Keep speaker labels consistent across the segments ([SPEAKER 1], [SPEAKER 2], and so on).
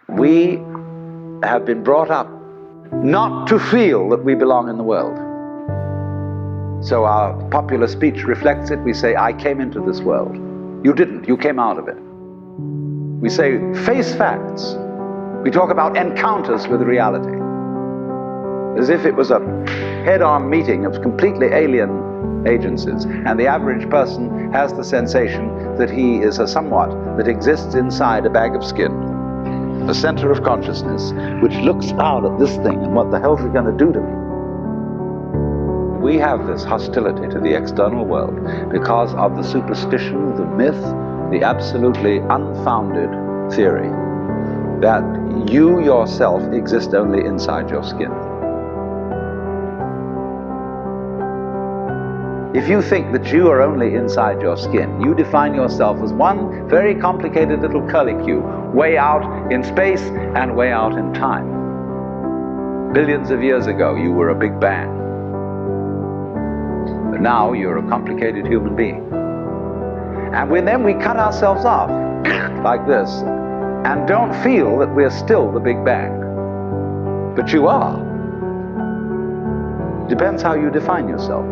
[SPEAKER 1] We have been brought up not to feel that we belong in the world. So our popular speech reflects it. We say, I came into this world. You didn't, you came out of it. We say, face facts. We talk about encounters with reality, as if it was a head-on meeting of completely alien agencies, and the average person has the sensation that he is a somewhat that exists inside a bag of skin, a center of consciousness, which looks out at this thing and what the hell's it going to do to me? We have this hostility to the external world because of the superstition, the myth, the absolutely unfounded theory that you yourself exist only inside your skin. If you think that you are only inside your skin, you define yourself as one very complicated little curlicue, way out in space and way out in time. Billions of years ago, you were a big bang. But now you're a complicated human being. And then we cut ourselves off like this and don't feel that we're still the Big Bang. But you are. Depends how you define yourself.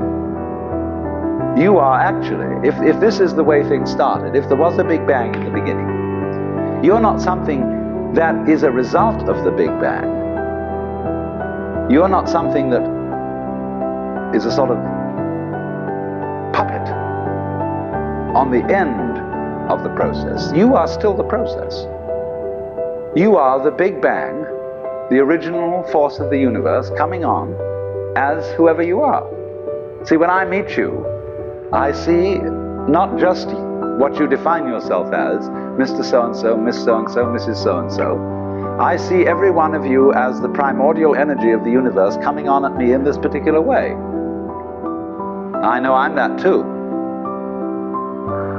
[SPEAKER 1] You are actually, if this is the way things started, if there was a Big Bang in the beginning, you're not something that is a result of the Big Bang. You're not something that is a sort of puppet on the end of the process. You are still the process. You are the Big Bang, the original force of the universe coming on as whoever you are. See, when I meet you, I see not just what you define yourself as, Mr. So-and-so, Miss So-and-so, Mrs. So-and-so. I see every one of you as the primordial energy of the universe coming on at me in this particular way. I know I'm that too.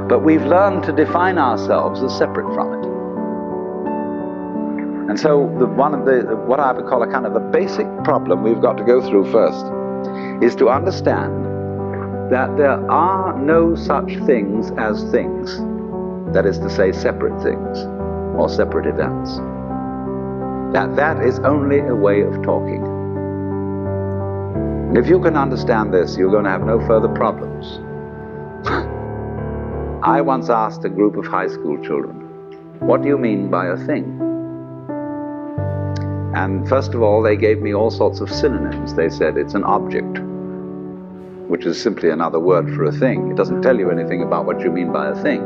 [SPEAKER 1] But we've learned to define ourselves as separate from it. And so what I would call a kind of a basic problem we've got to go through first is to understand that there are no such things as things, that is to say, separate things or separate events. That is only a way of talking. And if you can understand this, you're going to have no further problems. I once asked a group of high school children, what do you mean by a thing? And first of all, they gave me all sorts of synonyms. They said it's an object, which is simply another word for a thing. It doesn't tell you anything about what you mean by a thing.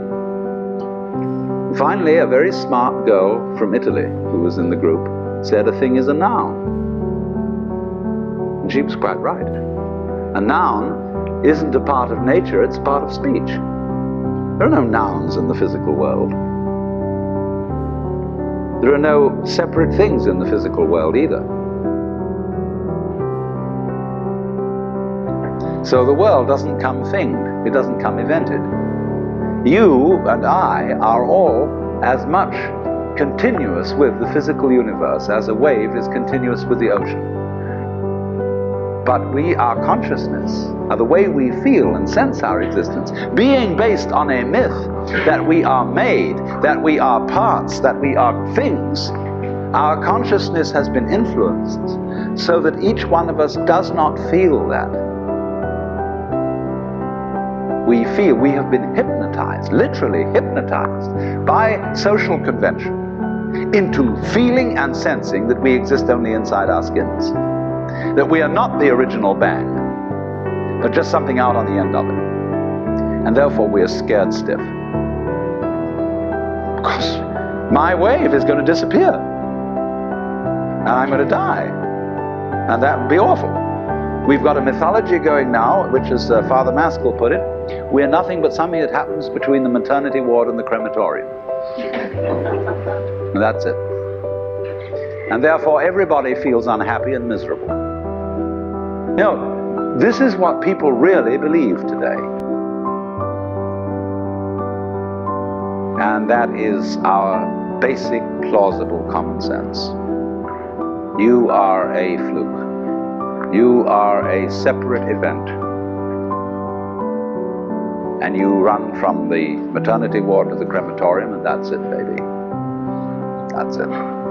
[SPEAKER 1] Finally, a very smart girl from Italy who was in the group said a thing is a noun. And she was quite right. A noun isn't a part of nature, it's a part of speech. There are no nouns in the physical world. There are no separate things in the physical world either. So the world doesn't come thinged, it doesn't come evented. You and I are all as much continuous with the physical universe as a wave is continuous with the ocean. But our consciousness, the way we feel and sense our existence, being based on a myth that we are made, that we are parts, that we are things, our consciousness has been influenced so that each one of us does not feel that. We feel we have been hypnotized, literally hypnotized, by social convention into feeling and sensing that we exist only inside our skins. That we are not the original bang, but just something out on the end of it. And therefore we are scared stiff. Because my wave is going to disappear. And I'm going to die. And that would be awful. We've got a mythology going now, which as Father Maskell put it, we're nothing but something that happens between the maternity ward and the crematorium. And that's it. And therefore everybody feels unhappy and miserable. You know, this is what people really believe today. And that is our basic, plausible common sense. You are a fluke. You are a separate event. And you run from the maternity ward to the crematorium, and that's it, baby. That's it.